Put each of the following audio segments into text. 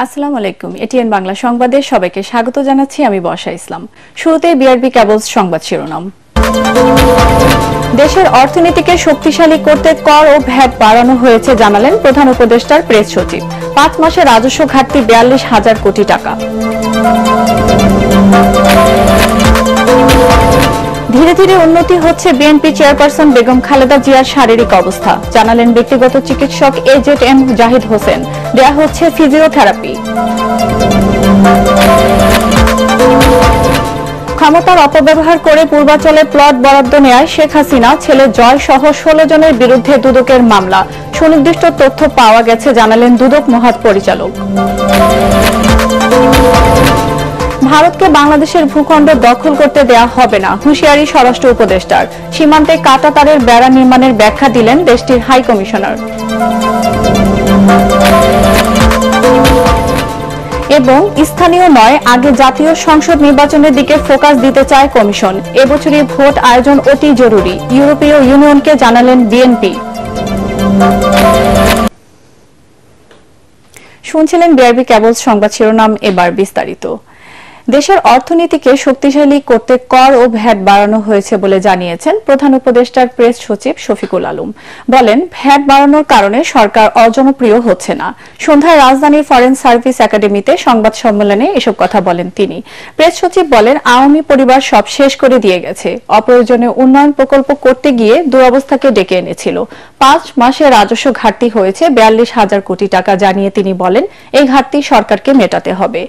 আসসালামু আলাইকুম। এটিএন বাংলা সংবাদে সবাইকে স্বাগত জানাচ্ছি। আমি বর্ষা ইসলাম। শুরুতেই বিআরবি কেবলস সংবাদ শিরোনাম। দেশের অর্থনীতিকে শক্তিশালী করতে কর ও ভ্যাট বাড়ানো হয়েছে জানালেন প্রধান উপদেষ্টার প্রেস সচিব। ৫ মাসে রাজস্ব ঘাটতি ৪২,০০০ কোটি টাকা। ধীরে ধীরে উন্নতি হচ্ছে বিএনপি চেয়ারপারসন বেগম খালেদা জিয়ার শারীরিক অবস্থা, জানালেন ব্যক্তিগত চিকিৎসক এজেড.এম জাহিদ হোসেন। দেয়া হচ্ছে ফিজিওথেরাপি। ক্ষমতার অপব্যবহার করে পূর্বাঞ্চলে প্লট বরাদ্দ নেয় শেখ হাসিনা, ছেলে জয় সহ ১৬ জনের বিরুদ্ধে দুদকের মামলা। সুনির্দিষ্ট তথ্য পাওয়া গেছে, জানালেন দুদক মহাপরিচালক। ভারতকে বাংলাদেশের ভূখণ্ড দখল করতে দেয়া হবে না, হুঁশিয়ারি স্বরাষ্ট্র উপদেষ্টার। সীমান্তে কাঁটাতারের বেড়া নির্মাণের ব্যাখ্যা দিলেন দেশটির হাই কমিশনার। এবং স্থানীয় নয়, আগে জাতীয় সংসদ নির্বাচনের দিকে ফোকাস দিতে চায় কমিশন। এবছরই ভোট আয়োজন অতি জরুরি, ইউরোপীয় ইউনিয়নকে জানালেন বিএনপি। শুনছিলেন বিআরবি কেবলস সংবাদ শিরোনাম, এবার বিস্তারিত। দেশের অর্থনীতিকে শক্তিশালী করতে কর ও ভ্যাট বাড়ানো হয়েছে বলে জানিয়েছেন প্রধান উপদেষ্টার প্রেস সচিব শফিকুল আলম। বলেন, ভ্যাট বাড়ানোর কারণে সরকার অজনপ্রিয় হচ্ছে না। সন্ধ্যায় রাজধানীর ফরেন সার্ভিস একাডেমিতে সংবাদ সম্মেলনে এসব কথা বলেন তিনি। প্রেস সচিব বলেন, আওয়ামী পরিবার সব শেষ করে দিয়ে গেছে। অপ্রয়োজনীয় উন্নয়ন প্রকল্প করতে গিয়ে দুরবস্থাকে ডেকে এনেছিল। ৫ মাসে রাজস্ব ঘাটতি হয়েছে ৪২,০০০ কোটি টাকা জানিয়ে তিনি বলেন, এই ঘাটতি সরকারকে মেটাতে হবে।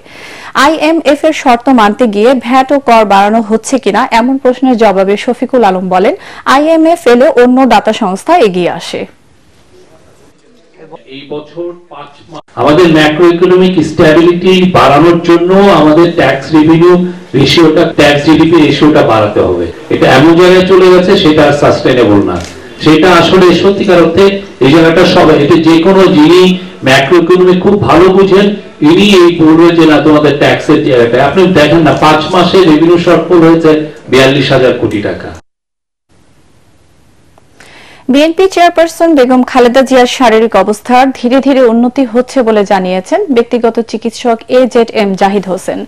আইএমএফ এর শর্ত মানতে গিয়ে ভ্যাট ও কর বাড়ানো হচ্ছে কিনা এমন প্রশ্নের জবাবে শফিকুল আলম বলেন, আইএমএফ এলে অন্য দাতা সংস্থা এগিয়ে আসে। এই বছর ৫ মাস আমাদের ম্যাক্রো ইকোনমিক স্ট্যাবিলিটি বাড়ানোর জন্য আমাদের ট্যাক্স রেভিনিউ রেশিওটা, ট্যাক্স জিডিপি রেশিওটা বাড়াতে হবে। এটা এমন জায়গায় চলে গেছে সেটা আর সাস্টেইনেবল না। সেটা আসলে সত্যিকার অর্থে এই জায়গাটা সবাই, এটা যে কোনো যিনি ম্যাক্রো ইকোনমি খুব ভালো বুঝেন ইনি এই বলবে যে না তোমাদের ট্যাক্সের জায়গাটা। আপনি দেখেন না ৫ মাসে রেভিনিউ শর্টফল হয়েছে ৪২,০০০ কোটি টাকা। বিএনপি চেয়ারপারসন বেগম খালেদা জিয়ার শারীরিক অবস্থার ধীরে ধীরে উন্নতি হচ্ছে বলে জানিয়েছেন ব্যক্তিগত চিকিৎসক এজেড.এম জাহিদ হোসেন।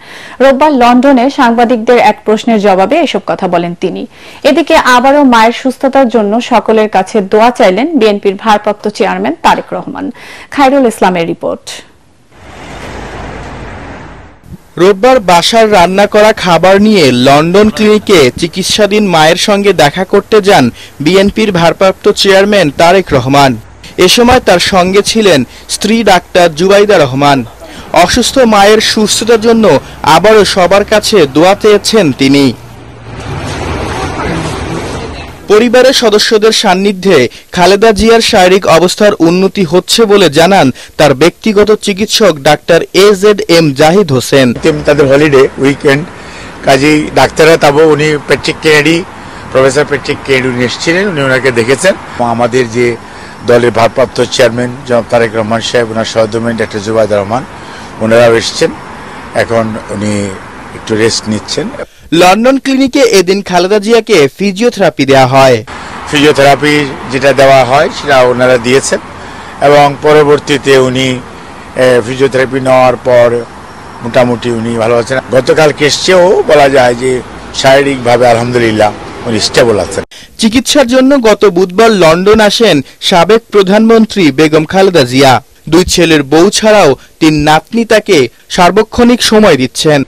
রোববার লন্ডনে সাংবাদিকদের এক প্রশ্নের জবাবে এসব কথা বলেন তিনি। এদিকে আবারও মায়ের সুস্থতার জন্য সকলের কাছে দোয়া চাইলেন বিএনপির ভারপ্রাপ্ত চেয়ারম্যান তারেক রহমান। খায়রুল ইসলামের রিপোর্ট। রোববার বাসার রান্না করা খাবার নিয়ে লন্ডন ক্লিনিকে চিকিৎসাধীন মায়ের সঙ্গে দেখা করতে যান বিএনপির ভারপ্রাপ্ত চেয়ারম্যান তারেক রহমান। এ সময় তার সঙ্গে ছিলেন স্ত্রী ডাক্তার জুবাইদা রহমান। অসুস্থ মায়ের সুস্থতার জন্য আবারও সবার কাছে দোয়া চেয়েছেন তিনি। পরিবারের সদস্যদের সান্নিধ্যে খালেদা জিয়ার শারীরিক অবস্থার উন্নতি হচ্ছে বলে জানান তার ব্যক্তিগত চিকিৎসক ডাক্তার এজেড.এম জাহিদ হোসেন। তাদের হলিডে উইকেন্ড, কাজেই ডাক্তাররা তাবো উনি প্রফেসর প্যাট্রিক কেনেডি উনি এসেছিলেন, উনি ওনাকে দেখেছেন। আমাদের যে দলের ভারপ্রাপ্ত চেয়ারম্যান জনাব তারেক রহমান সাহেব, ওনার সহধর্মিণী ডাক্তার জুবাইদা রহমান, ওনারাও এসেছেন। এখন উনি একটু রেস্ট নিচ্ছেন। লন্ডন ক্লিনিকে এদিন খালেদা জিয়াকে ফিজিওথেরাপি দেওয়া হয়। ফিজিওথেরাপি যেটা দেওয়া হয় সেটা ওনারা দিয়েছেন এবং পরবর্তীতে উনি ফিজিওথেরাপি নেওয়ার পর মোটামুটি উনি ভালো আছেন। গতকালকে এসছেও বলা যায় যে শারীরিকভাবে আলহামদুলিল্লাহ উনি স্টেবল আছেন। চিকিৎসার জন্য গত বুধবার লন্ডন আসেন সাবেক প্রধানমন্ত্রী বেগম খালেদা জিয়া। 2 ছেলের বউ ছাড়াও 3 নাতনি তাকে সার্বক্ষণিক সময় দিচ্ছেন।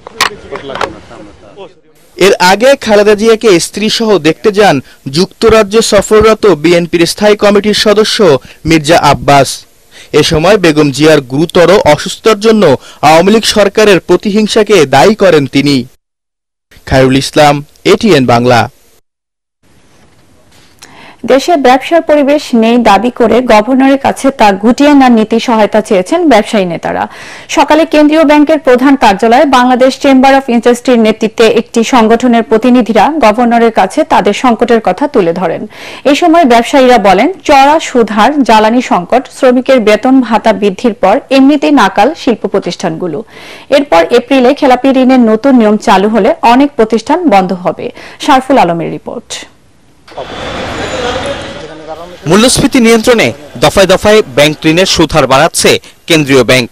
এর আগে খালেদা জিয়াকে স্ত্রী সহ দেখতে যান যুক্তরাজ্য সফররত বিএনপির স্থায়ী কমিটির সদস্য মির্জা আব্বাস। এ সময় বেগম জিয়ার গুরুতর অসুস্থতার জন্য আওয়ামী লীগ সরকারের প্রতিহিংসাকে দায়ী করেন তিনি। খায়রুল ইসলাম, এটিএন বাংলা। দেশে ব্যবসার পরিবেশ নেই দাবি করে গভর্নরের কাছে তা গুটিয়ে নেওয়ার নীতি সহায়তা চেয়েছেন ব্যবসায়ী নেতারা। সকালে কেন্দ্রীয় ব্যাংকের প্রধান কার্যালয়ে বাংলাদেশ চেম্বার অফ ইন্ডাস্ট্রির নেতৃত্বে একটি সংগঠনের প্রতিনিধিরা গভর্নরের কাছে তাদের সংকটের কথা তুলে ধরেন। এই সময় ব্যবসায়ীরা বলেন, চড়া সুদহার, জ্বালানি সংকট, শ্রমিকের বেতন ভাতা বৃদ্ধির পর এমনিতেই নাকাল শিল্প প্রতিষ্ঠানগুলো। এরপর এপ্রিলে খেলাপি ঋণের নতুন নিয়ম চালু হলে অনেক প্রতিষ্ঠান বন্ধ হবে। শারফুল আলমের রিপোর্ট। মূল্যস্ফীতি নিয়ন্ত্রণে দফায় দফায় ব্যাংক ঋণের সুদ হার বাড়াচ্ছে কেন্দ্রীয় ব্যাংক।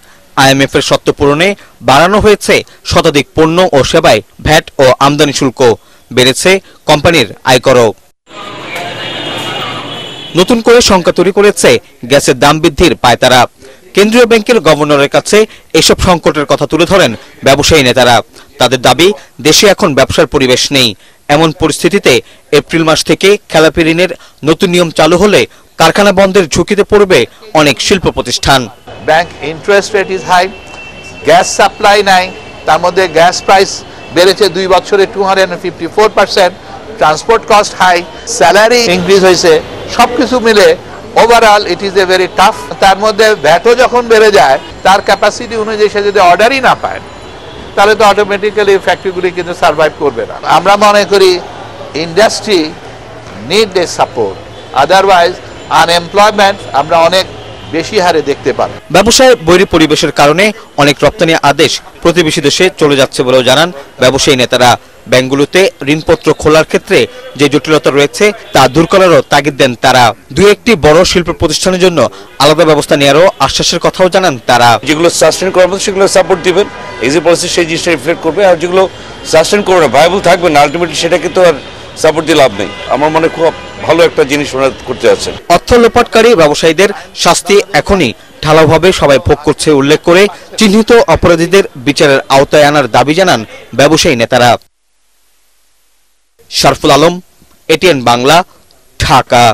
IMF এর শর্ত পূরণে বাড়ানো হয়েছে শতাধিক পণ্য ও সেবায় ভ্যাট ও আমদানি শুল্ক, বেড়েছে কোম্পানির আয়করও। নতুন করে শঙ্কা তৈরি করেছে গ্যাসের দাম বৃদ্ধির পায়তারা। কেন্দ্রীয় ব্যাংকের গভর্নরের কাছে এসব সংকটের কথা তুলে ধরেন ব্যবসায়ী নেতারা। তাদের দাবি, দেশে এখন ব্যবসার পরিবেশ নেই। এমন পরিস্থিতিতে এপ্রিল মাস থেকে খেলাপি ঋণের নতুন নিয়ম চালু হলে কারখানা বন্ধের ঝুঁকিতে পড়বে অনেক শিল্প প্রতিষ্ঠান। Bank interest rate is high, gas supply নাই, তার মধ্যে গ্যাস প্রাইস বেড়েছে 2 বছরে 254%, transport cost high, salary increase হয়েছে, সবকিছু মিলে overall it is a very tough. তার মধ্যে ভ্যাটও যখন বেড়ে যায়, তার ক্যাপাসিটি অনুযায়ী সে যদি অর্ডারই না পায়, তাহলে তো অটোমেটিক্যালি ফ্যাক্টরিগুলি কিন্তু সার্ভাইভ করবে না। আমরা মনে করি industry need a support, otherwise unemployment আমরা অনেক বেশি হারে দেখতে পাই। ব্যবসায় বৈরী পরিবেশের কারণে অনেক রপ্তানি আদেশ প্রতিবেশী দেশে চলে যাচ্ছে বলেও জানান ব্যবসায়ী নেতারা। ব্যাংকগুলোতে ঋণপত্র খোলার ক্ষেত্রে যে জটিলতা রয়েছে তা দূর করারও তাগিদ দেন তারা। দুই একটি বড় শিল্প প্রতিষ্ঠানের জন্য আলাদা ব্যবস্থা নেওয়ারও আশ্বাসের কথাও জানান তারা। যেগুলো সাস্টেন করার মতো সেগুলো সাপোর্ট দিবেন, এক্সিট পলিসি সেই জিনিসটা রিফ্লেক্ট করবে, আর যেগুলো সাস্টেন করবে না, ভায়াবল থাকবে না, আলটিমেটলি সেটাকে তো আর সাপোর্ট দিয়ে লাভ নেই। আমার মনে খুব ভালো একটা জিনিস ওনারা করতে যাচ্ছেন। অর্থ লোপাটকারী ব্যবসায়ীদের শাস্তি এখনই ঢালাওভাবে সবাই ভোগ করছে উল্লেখ করে চিহ্নিত অপরাধীদের বিচারের আওতায় আনার দাবি জানান ব্যবসায়ী নেতারা। শরফুল আলম, এটিএন বাংলা, ঢাকা।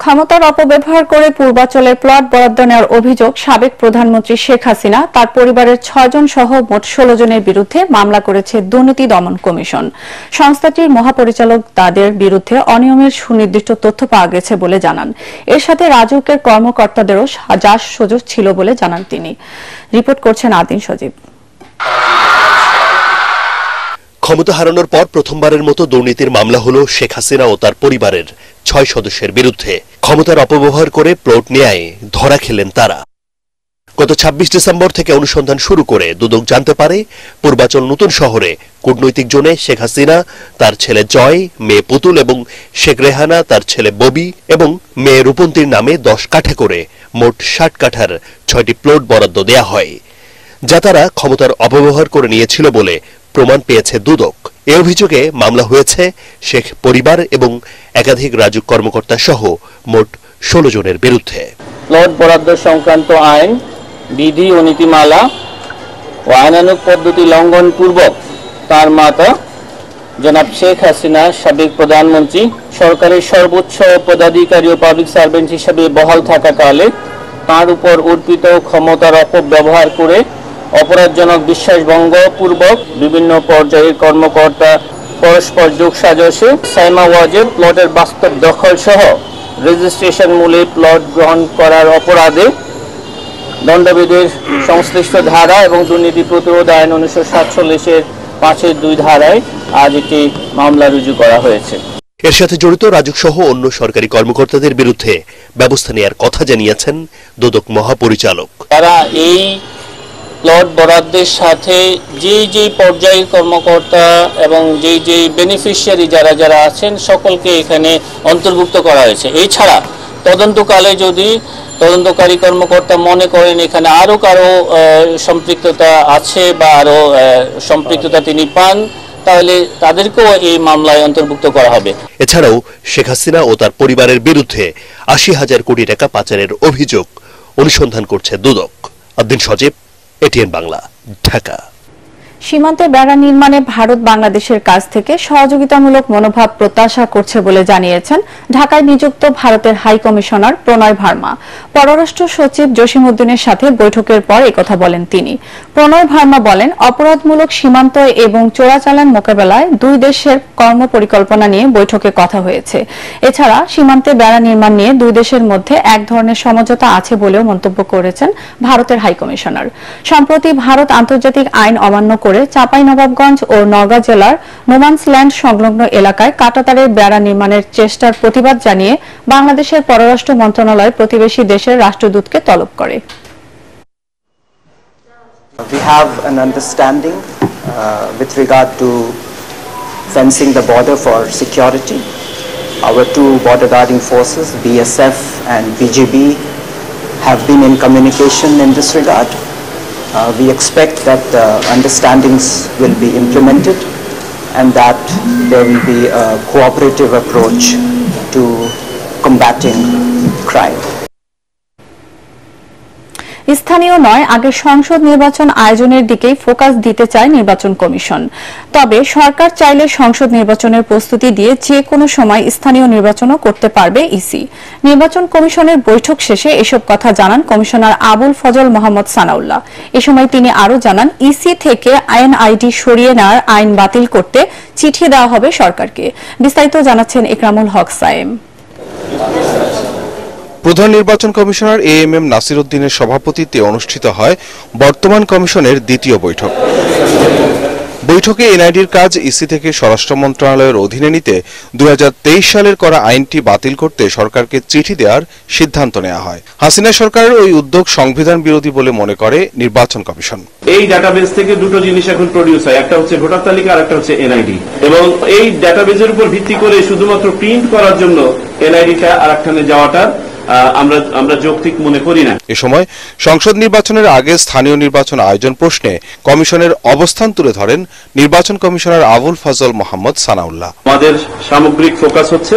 ক্ষমতার অপব্যবহার করে পূর্বাঞ্চলের প্লট বরাদ্দ নেওয়ার অভিযোগ সাবেক প্রধানমন্ত্রী শেখ হাসিনা তার পরিবারের 6 জন সহ মোট 16 জনের বিরুদ্ধে মামলা করেছে দুর্নীতি দমন কমিশন। সংস্থাটির মহাপরিচালক তাদের বিরুদ্ধে অনিয়মের সুনির্দিষ্ট তথ্য পাওয়া গেছে বলে জানান। এর সাথে রাজউকের কর্মকর্তাদেরও যার সুযোগ ছিল বলে জানান তিনি। রিপোর্ট করছেন আদিন সজীব। ক্ষমতা হারানোর পর প্রথমবারের মতো দুর্নীতির মামলা হলো শেখ হাসিনা ও তার পরিবারের 6 সদস্যের বিরুদ্ধে। ক্ষমতার অপব্যবহার করে প্লট নেয়ায় ধরা খেলেন তারা। গত 26 ডিসেম্বর থেকে অনুসন্ধান শুরু করে দুদক জানতে পারে পূর্বাঞ্চল নতুন শহরে কূটনৈতিক জোনে শেখ হাসিনা, তার ছেলে জয়, মেয়ে পুতুল এবং শেখ রেহানা, তার ছেলে ববি এবং মেয়ে রূপন্তীর নামে 10 কাঠা করে মোট 60 কাঠার 6টি প্লট বরাদ্দ দেয়া হয়, যা তারা ক্ষমতার অপব্যবহার করে নিয়েছিল বলে প্রমাণ পেয়েছে দুদক। এ অভিযোগে মামলা হয়েছে শেখ পরিবার এবং একাধিক রাজুক কর্মকর্তা সহ মোট 16 জনের বিরুদ্ধে। প্লট বরাদ্দ সংক্রান্ত আইন, বিধি ও নীতিমালা ও আইনানুগ পদ্ধতি লঙ্ঘন পূর্বক তার মাতা জনাব শেখ হাসিনা সাবেক প্রধানমন্ত্রী সরকারের সর্বোচ্চ পদাধিকারী ও পাবলিক সার্ভেন্ট হিসেবে বহাল থাকাকালে তার উপর অর্পিত ক্ষমতার অপব্যবহার করে অপরাধজনক বিশ্বাসভঙ্গ পূর্বক বিভিন্ন পর্যায়ের কর্মকর্তা পরস্পর যোগসাজশে সাইমা ওয়াজেদ প্লটের বাস্তব দখল সহ রেজিস্ট্রেশন মূলে প্লট গ্রহণ করার অপরাধে দণ্ডবিধির সংশ্লিষ্ট ধারা এবং দুর্নীতি প্রতিরোধ আইন 1947-এর 5-2 ধারায় আজ একটি মামলা রুজু করা হয়েছে। এর সাথে জড়িত রাজুক সহ অন্য সরকারি কর্মকর্তাদের বিরুদ্ধে ব্যবস্থা নেওয়ার কথা জানিয়েছেন দুদক মহাপরিচালক। তারা এই প্লট বরাদ্দের সাথে যে পর্যায়ের কর্মকর্তা এবং যে বেনিফিশিয়ারি যারা আছেন সকলকে এখানে অন্তর্ভুক্ত করা হয়েছে। এছাড়া তদন্তকালে যদি তদন্তকারী কর্মকর্তা মনে করেন এখানে আরো কারো সম্পৃক্ততা আছে বা আরো সম্পৃক্ততা তিনি পান, তাহলে তাদেরকেও এই মামলায় অন্তর্ভুক্ত করা হবে। এছাড়াও শেখ হাসিনা ও তার পরিবারের বিরুদ্ধে 80,000 কোটি টাকা পাচারের অভিযোগ অনুসন্ধান করছে দুদক। আদিন সজীব, এটিএন বাংলা, ঢাকা। সীমান্তে বেড়া নির্মাণে ভারত বাংলাদেশের কাছ থেকে সহযোগিতামূলক মনোভাব প্রত্যাশা করছে বলে জানিয়েছেন ঢাকায় নিযুক্ত ভারতের হাই কমিশনার প্রণয় ভার্মা। পররাষ্ট্র সচিব জসিমউদ্দিনের সাথে বৈঠকের পর একথা বলেন তিনি। প্রণয় ভার্মা বলেন, অপরাধমূলক সীমান্ত এবং চোরাচালান মোকাবেলায় দুই দেশের কর্মপরিকল্পনা নিয়ে বৈঠকে কথা হয়েছে। এছাড়া সীমান্তে বেড়া নির্মাণ নিয়ে দুই দেশের মধ্যে এক ধরনের সমঝোতা আছে বলেও মন্তব্য করেছেন ভারতের হাই কমিশনার। সম্প্রতি ভারত আন্তর্জাতিক আইন অমান্য করে চাঁপাইনবাবগঞ্জ ও নওগাঁ জেলার নোম্যান্সল্যান্ড সংলগ্ন এলাকায় কাঁটাতারের বেড়া নির্মাণের চেষ্টার প্রতিবাদ জানিয়ে বাংলাদেশের পররাষ্ট্র মন্ত্রণালয় প্রতিবেশী দেশের রাষ্ট্রদূতকে তলব করে। We have an understanding with regard to fencing the border for security. Our two border guarding forces, BSF and BGB, have been in communication in this regard. We expect that the understandings will be implemented and that there will be a cooperative approach to combating crime. স্থানীয় নয়, আগে সংসদ নির্বাচন আয়োজনের দিকেই focus দিতে চায় নির্বাচন কমিশন। তবে সরকার চাইলে সংসদ নির্বাচনের প্রস্তুতি দিয়ে যে কোনো সময় স্থানীয় নির্বাচনও করতে পারবে ইসি। নির্বাচন কমিশনের বৈঠক শেষে এসব কথা জানান কমিশনার আবুল ফজল মোহাম্মদ সানাউল্লাহ। এ সময় তিনি আরও জানান, ইসি থেকে এনআইডি সরিয়ে নেওয়ার আইন বাতিল করতে চিঠি দেওয়া হবে সরকারকে। বিস্তারিত জানাচ্ছেন ইকরামুল হক সায়েম। প্রধান নির্বাচন কমিশনার এএমএম নাসির উদ্দিনের সভাপতিত্বে অনুষ্ঠিত হয় বর্তমান কমিশনের দ্বিতীয় বৈঠক। বৈঠকে এনআইডির কাজ ইসি থেকে স্বরাষ্ট্র মন্ত্রণালয়ের অধীনে নিতে 2023 সালের করা আইনটি বাতিল করতে সরকারকে চিঠি দেওয়ার সিদ্ধান্ত নেওয়া হয়। হাসিনা সরকারের ওই উদ্যোগ সংবিধান বিরোধী বলে মনে করে নির্বাচন কমিশন। এই ডাটাবেস থেকে দুটো জিনিস এখন প্রডিউস হয়, একটা হচ্ছে ভোটার তালিকা আর একটা হচ্ছে এনআইডি, এবং এই ডাটাবেসের উপর ভিত্তি করে শুধুমাত্র প্রিন্ট করার জন্য এনআইডিটা আরেকখানে যাওয়াটা আমরা যৌক্তিক মনে করি না। এ সময় সংসদ নির্বাচনের আগে স্থানীয় নির্বাচন আয়োজন প্রশ্নে কমিশনের অবস্থান তুলে ধরেন নির্বাচন কমিশনার আবুল ফজল মোহাম্মদ সানাউল্লাহ। আমাদের সামগ্রিক ফোকাস হচ্ছে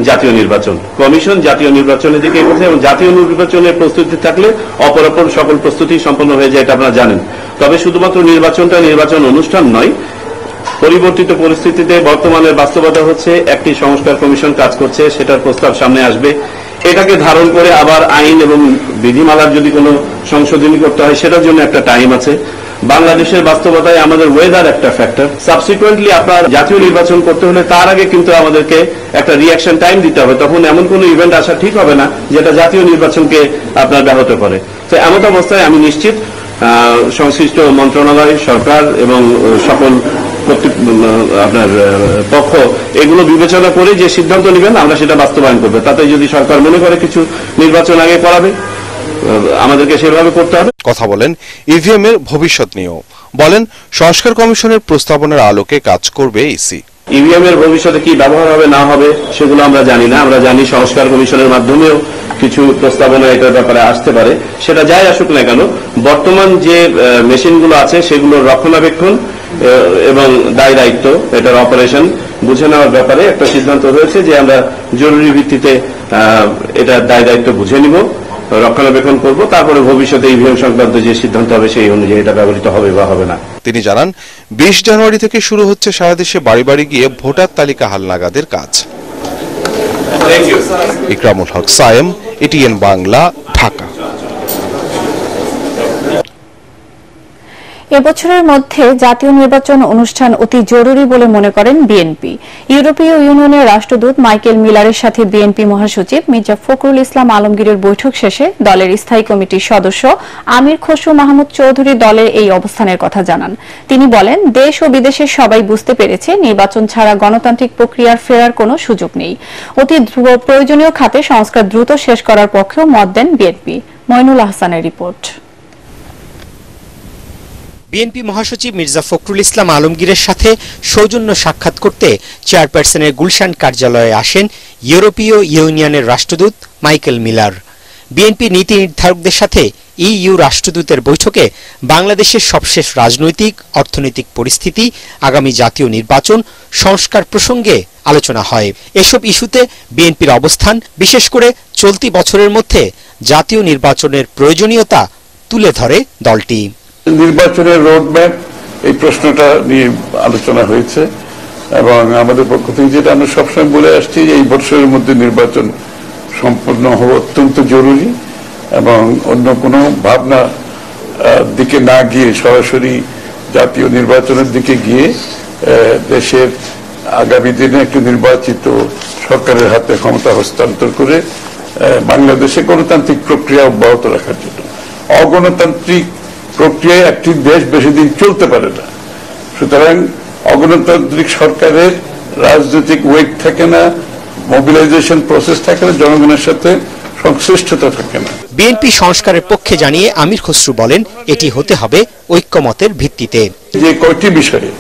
জাতীয় নির্বাচন। কমিশন জাতীয় নির্বাচনের দিকে এগোচ্ছে এবং জাতীয় নির্বাচনের প্রস্তুতি থাকলে অপরাপর সকল প্রস্তুতি সম্পন্ন হয়ে যায়, এটা আপনারা জানেন। তবে শুধুমাত্র নির্বাচনটা নির্বাচন অনুষ্ঠান নয়, পরিবর্তিত পরিস্থিতিতে বর্তমানের বাস্তবতা হচ্ছে একটি সংস্কার কমিশন কাজ করছে, সেটার প্রস্তাব সামনে আসবে। এটাকে ধারণ করে আবার আইন এবং বিধিমালার যদি কোনো সংশোধনী করতে হয় সেটার জন্য একটা টাইম আছে। বাংলাদেশের বাস্তবতায় আমাদের ওয়েদার একটা ফ্যাক্টর। সাবসিকুয়েন্টলি আপনার জাতীয় নির্বাচন করতে হলে তার আগে কিন্তু আমাদেরকে একটা রিঅ্যাকশন টাইম দিতে হবে। তখন এমন কোনো ইভেন্ট আসা ঠিক হবে না যেটা জাতীয় নির্বাচনকে আপনার ব্যাহত করে। তো এমন অবস্থায় আমি নিশ্চিত সংশ্লিষ্ট মন্ত্রণালয়, সরকার এবং সকল আপনার পক্ষ এগুলো বিবেচনা করে যে সিদ্ধান্ত নেবেন আমরা সেটা বাস্তবায়ন করবো। তাতে যদি সরকার মনে করে কিছু নির্বাচন আগে করাবে, আমাদেরকে সেভাবে করতে হবে। কথা বলেন ইভিএম এর ভবিষ্যৎ নিয়েও, বলেন সংস্কার কমিশনের প্রস্তাবনার আলোকে কাজ করবে ইসি। ইভিএম এর ভবিষ্যতে কি ব্যবহার হবে না হবে সেগুলো আমরা জানি না। আমরা জানি সংস্কার কমিশনের মাধ্যমেও কিছু প্রস্তাবনা এটার ব্যাপারে আসতে পারে। সেটা যাই আসুক না কেন, বর্তমান যে মেশিনগুলো আছে সেগুলোর রক্ষণাবেক্ষণ এবং দায় দায়িত্ব, এটার অপারেশন বুঝে নেওয়ার ব্যাপারে একটা সিদ্ধান্ত হয়েছে যে আমরা জরুরি ভিত্তিতে এটার দায় দায়িত্ব বুঝে নিব, রক্ষণাবেক্ষণ করব, তারপরে ভবিষ্যতে ইভিএম সংক্রান্ত যে সিদ্ধান্ত হবে সেই অনুযায়ী এটা ব্যবহৃত হবে বা হবে না। তিনি জানান, 20 জানুয়ারি থেকে শুরু হচ্ছে সারা দেশে বাড়ি বাড়ি গিয়ে ভোটার তালিকা হালনাগাদের কাজ। ইকরামুল হক সায়েম, এটিএন বাংলা, ঢাকা। এবছরের মধ্যে জাতীয় নির্বাচন অনুষ্ঠান অতি জরুরি বলে মনে করেন বিএনপি। ইউরোপীয় ইউনিয়নের রাষ্ট্রদূত মাইকেল মিলারের সাথে বিএনপি মহাসচিব মির্জা ফখরুল ইসলাম আলমগীরের বৈঠক শেষে দলের স্থায়ী কমিটির সদস্য আমির খসরু মাহমুদ চৌধুরী দলের এই অবস্থানের কথা জানান। তিনি বলেন, দেশ ও বিদেশের সবাই বুঝতে পেরেছে নির্বাচন ছাড়া গণতান্ত্রিক প্রক্রিয়ার ফেরার কোনো সুযোগ নেই। অতি প্রয়োজনীয় খাতে সংস্কার দ্রুত শেষ করার পক্ষেও মত দেন বিএনপি। মইনুল আহসানের রিপোর্ট। বিএনপি মহাসচিব মির্জা ফখরুল ইসলাম আলমগীরের সাথে সৌজন্য সাক্ষাৎ করতে চেয়ারপারসনের গুলশান কার্যালয়ে আসেন ইউরোপীয় ইউনিয়নের রাষ্ট্রদূত মাইকেল মিলার। বিএনপি নীতি নির্ধারকদের সাথে ইইউ রাষ্ট্রদূতের বৈঠকে বাংলাদেশের সবশেষ রাজনৈতিক অর্থনৈতিক পরিস্থিতি, আগামী জাতীয় নির্বাচন, সংস্কার প্রসঙ্গে আলোচনা হয়। এসব ইস্যুতে বিএনপির অবস্থান, বিশেষ করে চলতি বছরের মধ্যে জাতীয় নির্বাচনের প্রয়োজনীয়তা তুলে ধরে দলটি। নির্বাচনের রোডম্যাপ, এই প্রশ্নটা নিয়ে আলোচনা হয়েছে এবং আমাদের পক্ষ থেকে যেটা আমরা সবসময় বলে আসছি যে এই বছরের মধ্যে নির্বাচন সম্পন্ন হওয়া অত্যন্ত জরুরি এবং অন্য কোনো ভাবনা দিকে না গিয়ে সরাসরি জাতীয় নির্বাচনের দিকে গিয়ে দেশের আগামী দিনে একটি নির্বাচিত সরকারের হাতে ক্ষমতা হস্তান্তর করে বাংলাদেশে গণতান্ত্রিক প্রক্রিয়া অব্যাহত রাখার জন্য। অগণতান্ত্রিক প্রক্রিয়ায় একটি দেশ বেশি দিন চলতে পারে না। সুতরাং অগণতান্ত্রিক সরকারের রাজনৈতিক ওয়েট থাকে না, মোবিলাইজেশন প্রসেস থাকে না, জনগণের সাথে সংশ্লিষ্টতা থাকে না। বিএনপি সংস্কারের পক্ষে জানিয়ে আমির খসরু বলেন, এটি হতে হবে ঐক্যমতের ভিত্তিতে। যে কয়টি বিষয়ে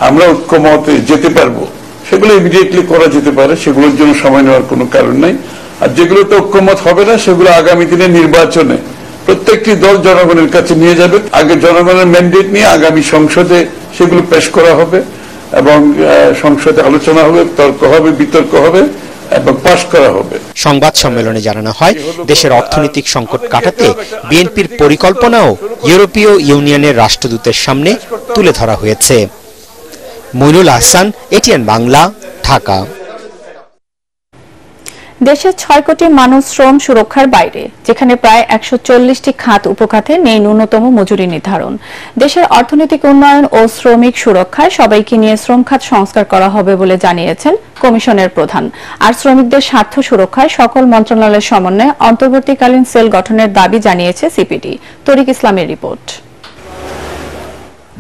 আমরা ঐক্যমতে যেতে পারবো সেগুলো ইমিডিয়েটলি করা যেতে পারে, সেগুলোর জন্য সময় নেওয়ার কোনো কারণ নাই। আর যেগুলোতে ঐক্যমত হবে না সেগুলো আগামী দিনে নির্বাচনে প্রত্যেকটি দল জনগণের কাছে নিয়ে যাবে। আগে জনগণের ম্যান্ডেট নিয়ে আগামী সংসদে সেগুলো পেশ করা হবে এবং সংসদে আলোচনা হবে, তর্ক হবে, বিতর্ক হবে এবং পাশ করা হবে। সংবাদ সম্মেলনে জানানো হয়, দেশের অর্থনৈতিক সংকট কাটাতে বিএনপির পরিকল্পনাও ইউরোপীয় ইউনিয়নের রাষ্ট্রদূতের সামনে তুলে ধরা হয়েছে। মইনুল আহসান, এটিএন বাংলা, ঢাকা। দেশের 6 কোটি মানুষ শ্রম সুরক্ষার বাইরে, যেখানে প্রায় 140টি খাত উপখাতে নেই ন্যূনতম মজুরি নির্ধারণ। দেশের অর্থনৈতিক উন্নয়ন ও শ্রমিক সুরক্ষায় সবাইকে নিয়ে শ্রম খাত সংস্কার করা হবে বলে জানিয়েছেন কমিশনের প্রধান। আর শ্রমিকদের স্বার্থ সুরক্ষায় সকল মন্ত্রণালয়ের সমন্বয়ে অন্তর্বর্তীকালীন সেল গঠনের দাবি জানিয়েছে সিপিডি। তরিক ইসলামের রিপোর্ট।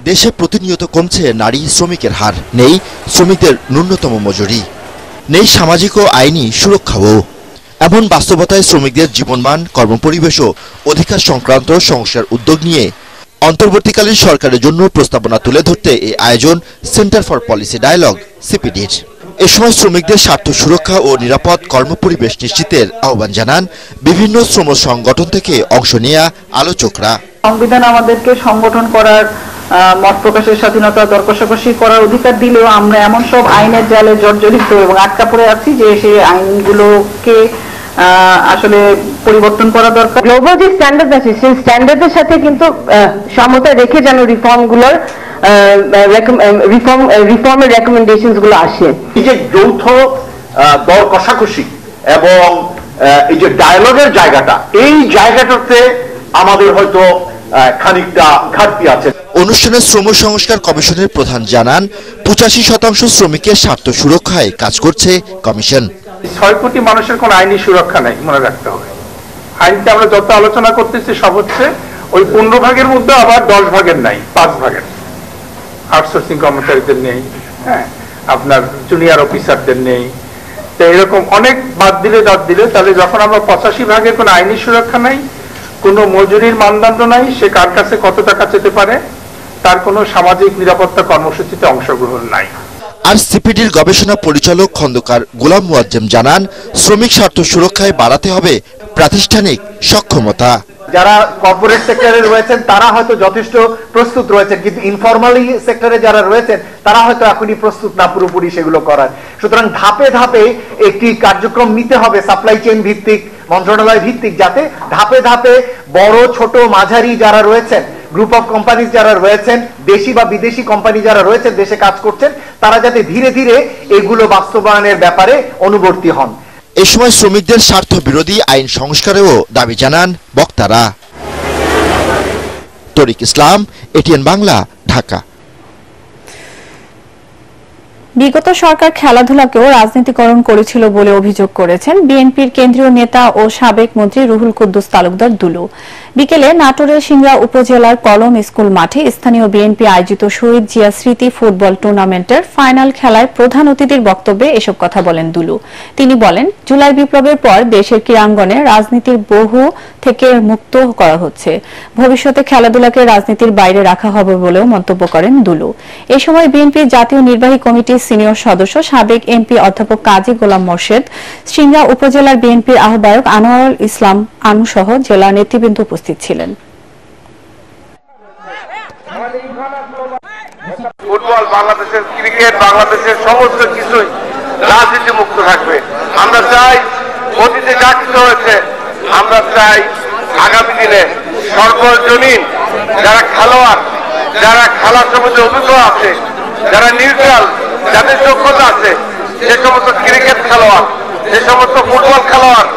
দেশে প্রতিনিয়ত কমছে নারী শ্রমিকের হার, নেই শ্রমিকদের ন্যূনতম মজুরি, নেই সামাজিক ও আইনি সুরক্ষাও। এমন বাস্তবতায় শ্রমিকদের জীবনমান, কর্মপরিবেশ ও অধিকার সংক্রান্ত সংস্কার উদ্যোগ নিয়ে অন্তর্বর্তীকালীন সরকারের জন্য প্রস্তাবনা তুলে ধরতে এই আয়োজন সেন্টার ফর পলিসি ডায়ালগ সিপিডির। এ সময় শ্রমিকদের স্বার্থ সুরক্ষা ও নিরাপদ কর্মপরিবেশ নিশ্চিতের আহ্বান জানান বিভিন্ন শ্রম সংগঠন থেকে অংশ নেওয়া আলোচকরা। সংবিধান আমাদেরকে সংগঠন করার, মত প্রকাশের স্বাধীনতা, দর কষাকষি করার অধিকার দিলেও আমরা এমন সব আইনের জালে জর্জরিত এবং আটকা পড়ে আছি যে সেই আইনগুলোকে আসলে পরিবর্তন করা দরকার। গ্লোবাল যে স্ট্যান্ডার্ড আছে সেই স্ট্যান্ডার্ডের সাথে কিন্তু সমতা রেখে যেন রিফর্মগুলোর রিফর্মের রেকমেন্ডেশনস গুলো আসে। এই যে যৌথ দর কষাকষি এবং এই যে ডায়ালগের জায়গাটা, এই জায়গাটাতে আমাদের হয়তো খানিকটা ঘাটতি আছে। অনুষ্ঠানে শ্রম সংস্কার কমিশনের প্রধান জানান, 85% শ্রমিকের স্বার্থ সুরক্ষায় কাজ করছে কমিশন। 6 কোটি মানুষের কোন আইনি সুরক্ষা নাই, মনে রাখতে হবে। আইনটা আমরা যত আলোচনা করতেছি সব হচ্ছে ওই 15 ভাগের মধ্যে আবার 10 ভাগের নাই, 5 ভাগের। আউটসোর্সিং কর্মচারীদের নেই, হ্যাঁ, আপনার জুনিয়র অফিসারদের নেই, তো এরকম অনেক বাদ দিলে তাহলে যখন আমরা 85 ভাগের কোন আইনি সুরক্ষা নাই, কোনো মজুরির মানদণ্ড নাই, সে কার কাছে কত টাকা চেতে পারে, তার কোনো সামাজিক নিরাপত্তা কর্মসূচিতে অংশগ্রহণ নাই। আর সিপিডির গবেষণা পরিচালক খন্দকার গোলাম মুয়াজ্জেম জানান, শ্রমিক স্বার্থ সুরক্ষায় বাড়াতে হবে প্রাতিষ্ঠানিক সক্ষমতা। যারা কর্পোরেট সেক্টরে রয়েছেন তারা হয়তো যথেষ্ট প্রস্তুত রয়েছেন, কিন্তু ইনফরমালি সেক্টরে যারা রয়েছেন তারা হয়তো এখনই প্রস্তুত না পুরোপুরি সেগুলো করার। সুতরাং ধাপে ধাপে একটি কার্যক্রম নিতে হবে সাপ্লাই চেইন ভিত্তিক, মন্ত্রণালয় ভিত্তিক, যাতে ধাপে ধাপে বড় ছোট মাঝারি যারা রয়েছেন, গ্রুপ অফ কোম্পানি যারা রয়েছেন, দেশি বা বিদেশি কোম্পানি যারা রয়েছেন, দেশে কাজ করছেন, তারা যাতে ধীরে ধীরে এগুলো বাস্তবায়নের ব্যাপারে অনুবর্তী হন। এ সময় শ্রমিকদের স্বার্থ বিরোধী আইন সংস্কারেও দাবি জানান বক্তারা। তরিক ইসলাম, এটিএন বাংলা, ঢাকা। বিগত সরকার খেলাধুলাকেও রাজনীতিকরণ করেছিল বলে অভিযোগ করেছেন বিএনপির কেন্দ্রীয় নেতা ও সাবেক মন্ত্রী রুহুল কুদ্দুস তালুকদার দুলু। বিকেলে নাটোরের সিংড়া উপজেলার কলম স্কুল মাঠে স্থানীয় বিএনপি আয়োজিত শহীদ জিয়া স্মৃতি ফুটবল টুর্নামেন্টের ফাইনাল খেলায় প্রধান অতিথির বক্তব্যে এসব কথা বলেন দুলু। তিনি বলেন, জুলাই বিপ্লবের পর দেশের ক্রীড়াঙ্গনে রাজনীতির বহু থেকে মুক্ত করা হচ্ছে। ভবিষ্যতে খেলাধুলাকে রাজনীতির বাইরে রাখা হবে বলেও মন্তব্য করেন দুলু। এ সময় বিএনপির জাতীয় নির্বাহী কমিটির সিনিয়র সদস্য সাবেক এমপি অধ্যাপক কাজী গোলাম মোর্শেদ, সিংড়া উপজেলার বিএনপির আহ্বায়ক আনোয়ারুল ইসলাম আনু সহ জেলা নেতৃবৃন্দ উপস্থিত ছিলেন। ফুটবল বাংলাদেশের, ক্রিকেট বাংলাদেশের সমস্ত কিছুই রাজনীতি মুক্ত থাকবে। আমরা চাই অতীতে যা কিছু হয়েছে, আমরা চাই আগামী দিনে সর্বজনীন যারা খেলোয়াড়, যারা খেলার সম্বন্ধে অভিজ্ঞ আছে, যারা নিউট্রাল, যাদের যোগ্যতা আছে, যে সমস্ত ক্রিকেট খেলোয়াড়, যে সমস্ত ফুটবল খেলোয়াড়,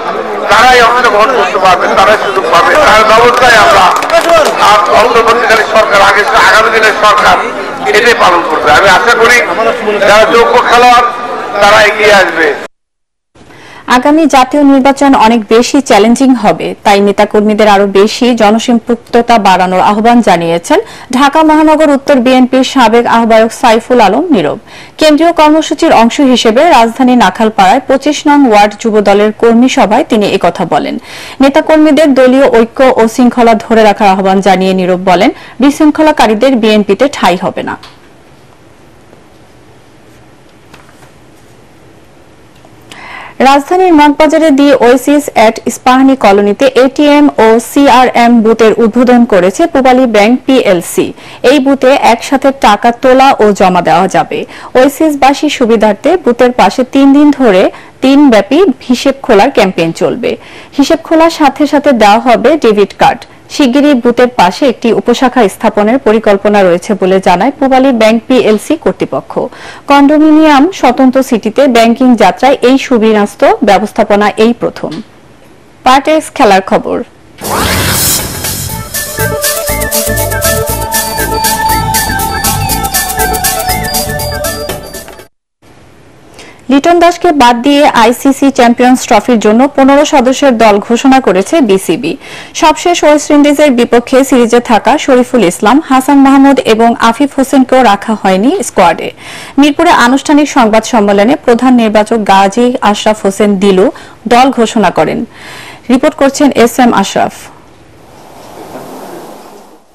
তারাই অংশগ্রহণ করতে পারবে, তারাই সুযোগ পাবে। তার ব্যবস্থায় আমরা অন্তর্বর্তীকালী সরকার, আগামী দিনের সরকার এটাই পালন করবে। আমি আশা করি যারা যোগ্য খেলোয়াড় তারা এগিয়ে আসবে। আগামী জাতীয় নির্বাচন অনেক বেশি চ্যালেঞ্জিং হবে, তাই নেতাকর্মীদের আরো বেশি জনসম্পৃক্ততা বাড়ানোর আহ্বান জানিয়েছেন ঢাকা মহানগর উত্তর বিএনপির সাবেক আহ্বায়ক সাইফুল আলম নীরব। কেন্দ্রীয় কর্মসূচির অংশ হিসেবে রাজধানী নাখালপাড়ায় 25 নং ওয়ার্ড যুবদলের কর্মী সভায় তিনি একথা বলেন। নেতাকর্মীদের দলীয় ঐক্য ও শৃঙ্খলা ধরে রাখার আহ্বান জানিয়ে নীরব বলেন, বিশৃঙ্খলাকারীদের বিএনপিতে ঠাঁই হবে না। রাজধানীর মগবাজারে দি ওয়েসিস এট ইস্পাহানি কলোনিতে এটিএম ও সিআরএম বুথের উদ্বোধন করেছে পূবালী ব্যাংক পিএলসি। এই বুথে একসাথে টাকা তোলা ও জমা দেওয়া যাবে। ওয়েসিসবাসী সুবিধার্থে বুথের পাশে 3 দিন ধরে দিনব্যাপী হিসেব খোলার ক্যাম্পেইন চলবে। হিসেব খোলার সাথে সাথে দেওয়া হবে ডেবিট কার্ড। শিগগিরই বুথের পাশে একটি উপশাখা স্থাপনের পরিকল্পনা রয়েছে বলে জানায় পূবালী ব্যাংক পিএলসি কর্তৃপক্ষ। কন্ডোমিনিয়াম স্বতন্ত্র সিটিতে ব্যাংকিং যাত্রায় এই সুবিন্যস্ত ব্যবস্থাপনা এই প্রথম। পার্টেক্স খেলার খবর। লিটন দাসকে বাদ দিয়ে আইসিসি চ্যাম্পিয়ন্স ট্রফির জন্য 15 সদস্যের দল ঘোষণা করেছে বিসিবি। সবশেষ ওয়েস্ট ইন্ডিজের বিপক্ষে সিরিজে থাকা শরীফুল ইসলাম, হাসান মাহমুদ এবং আফিফ হোসেনকেও রাখা হয়নি স্কোয়াডে। মিরপুরে আনুষ্ঠানিক সংবাদ সম্মেলনে প্রধান নির্বাচক গাজী আশরাফ হোসেন দিলু দল ঘোষণা করেন। রিপোর্ট করছেন এসএম আশরাফ।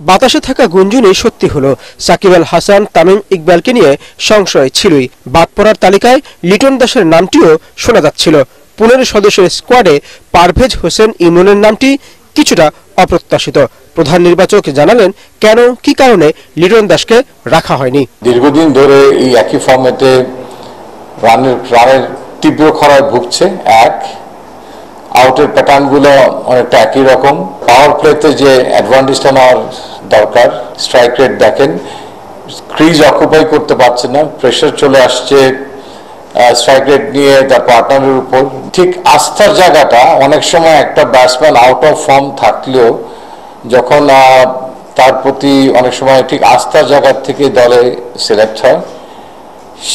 বাতাসে থাকা গুঞ্জনে সত্যি হলো, সাকিব আল হাসান, তামিম ইকবালকে নিয়ে সংশয় ছিলই। বাদ পড়ার তালিকায় লিটন দাসের নামটিও শোনা যাচ্ছিল। 15 সদস্যের স্কোয়াডে পারভেজ হোসেন ইমনের নামটি কিছুটা অপ্রত্যাশিত। প্রধান নির্বাচক জানালেন কেন, কি কারণে লিটন দাসকে রাখা হয়নি। দীর্ঘদিন ধরে এই একই ফর্মেটে রানের তীব্র খরায় ভুগছে। আউটের প্যাটার্নগুলো অনেকটা একই রকম। পাওয়ার প্লেতে যে অ্যাডভান্টেজটা নেওয়ার দরকার, স্ট্রাইক রেট দেখেন, ক্রিজ অকুপাই করতে পারছে না, প্রেশার চলে আসছে স্ট্রাইক রেট নিয়ে তার পার্টনারের উপর। ঠিক আস্থার জায়গাটা অনেক সময় একটা ব্যাটসম্যান আউট অফ ফর্ম থাকলেও যখন তার প্রতি অনেক সময় ঠিক আস্থার জায়গা থেকে দলে সিলেক্ট হয়,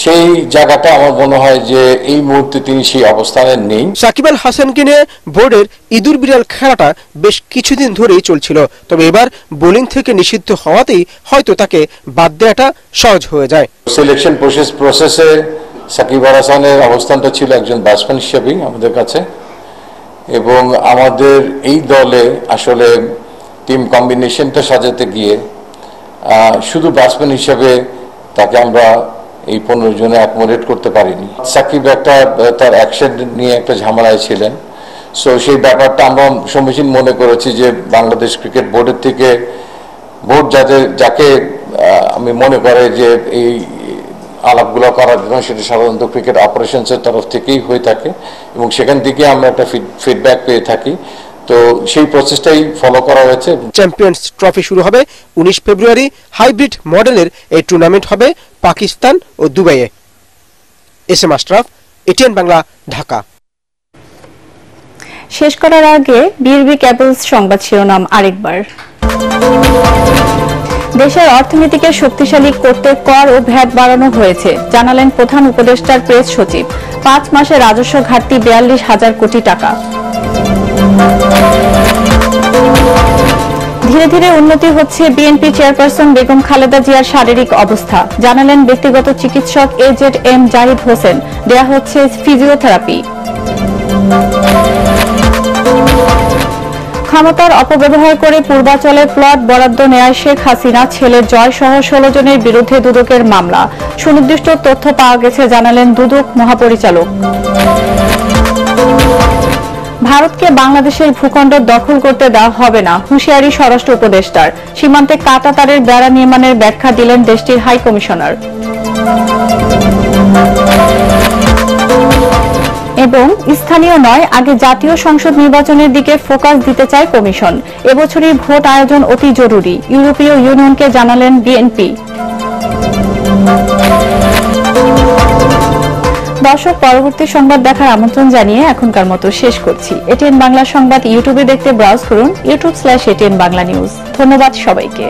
সেই জায়গাটা আমার মনে হয় যে এই মুহূর্তে তিনি সেই অবস্থানে নেই। সাকিব আল হাসানকে নিয়ে বোর্ডের ইঁদুর বিড়াল খেলাটা বেশ কিছুদিন ধরেই চলছিল, তবে এবার বোলিং থেকে নিষিদ্ধ হওয়াতেই হয়তো তাকে বাদ দেওয়াটা সহজ হয়ে যায়। সিলেকশন প্রসেসে সাকিব আল হাসানের অবস্থানটা ছিল একজন ব্যাটসম্যান হিসেবেই আমাদের কাছে, এবং আমাদের এই দলে আসলে টিম কম্বিনেশনটা সাজাতে গিয়ে শুধু ব্যাটসম্যান হিসেবে তাকে আমরা এই 15 জনে অ্যাকোমোডেট করতে পারিনি। সাকিব তার অ্যাকশন নিয়ে একটা ঝামেলায় ছিলেন, সো সেই ব্যাপারটা আমরা সমীচীন মনে করেছি যে বাংলাদেশ ক্রিকেট বোর্ডের থেকে বোর্ড যাকে আমি মনে করে যে এই আলাপগুলো করার জন্য সেটা সাধারণত ক্রিকেট অপারেশনসের তরফ থেকেই হয়ে থাকে এবং সেখান থেকে আমরা একটা ফিডব্যাক পেয়ে থাকি, তো সেই প্রসেসটাই ফলো করা হয়েছে। চ্যাম্পিয়ন্স ট্রফি শুরু হবে 19 ফেব্রুয়ারি। হাইব্রিড মডেলের এই টুর্নামেন্ট হবে পাকিস্তান ও দুবাইয়ে। SM Ashraf, ATN Bangla, Dhaka. শেষ করার আগে বিএলবি কেবলস সংবাদ শিরোনাম আরেকবার। দেশের অর্থনীতিকে শক্তিশালী করতে কর ও ভ্যাট বাড়ানো হয়েছে, জানালেন প্রধান উপদেষ্টার প্রেস সচিব। 5 মাসে রাজস্ব ঘাটতি 42,000 কোটি টাকা। ধীরে ধীরে উন্নতি হচ্ছে বিএনপি চেয়ারপারসন বেগম খালেদা জিয়ার শারীরিক অবস্থা, জানালেন ব্যক্তিগত চিকিৎসক AZM জাহিদ হোসেন। দেয়া হচ্ছে ফিজিওথেরাপি। ক্ষমতার অপব্যবহার করে পূর্বাচলে প্লট বরাদ্দ নেয় শেখ হাসিনা, ছেলে জয় সহ 16 জনের বিরুদ্ধে দুদকের মামলা। সুনির্দিষ্ট তথ্য পাওয়া গেছে, জানালেন দুদক মহাপরিচালক। ভারতকে বাংলাদেশের ভূখণ্ড দখল করতে দেওয়া হবে না, হুঁশিয়ারি স্বরাষ্ট্র উপদেষ্টার। সীমান্তে কাঁটাতারের বেড়া নির্মাণের ব্যাখ্যা দিলেন দেশটির হাই কমিশনার। এবং স্থানীয় নয়, আগে জাতীয় সংসদ নির্বাচনের দিকে ফোকাস দিতে চায় কমিশন। এবছরই ভোট আয়োজন অতি জরুরি, ইউরোপীয় ইউনিয়নকে জানালেন বিএনপি। দর্শক, পরবর্তী সংবাদ দেখার আমন্ত্রণ জানিয়ে এখনকার মতো শেষ করছি। এটিএন বাংলা সংবাদ ইউটিউবে দেখতে ব্রাউজ করুন youtube/ATN Bangla News। ধন্যবাদ সবাইকে।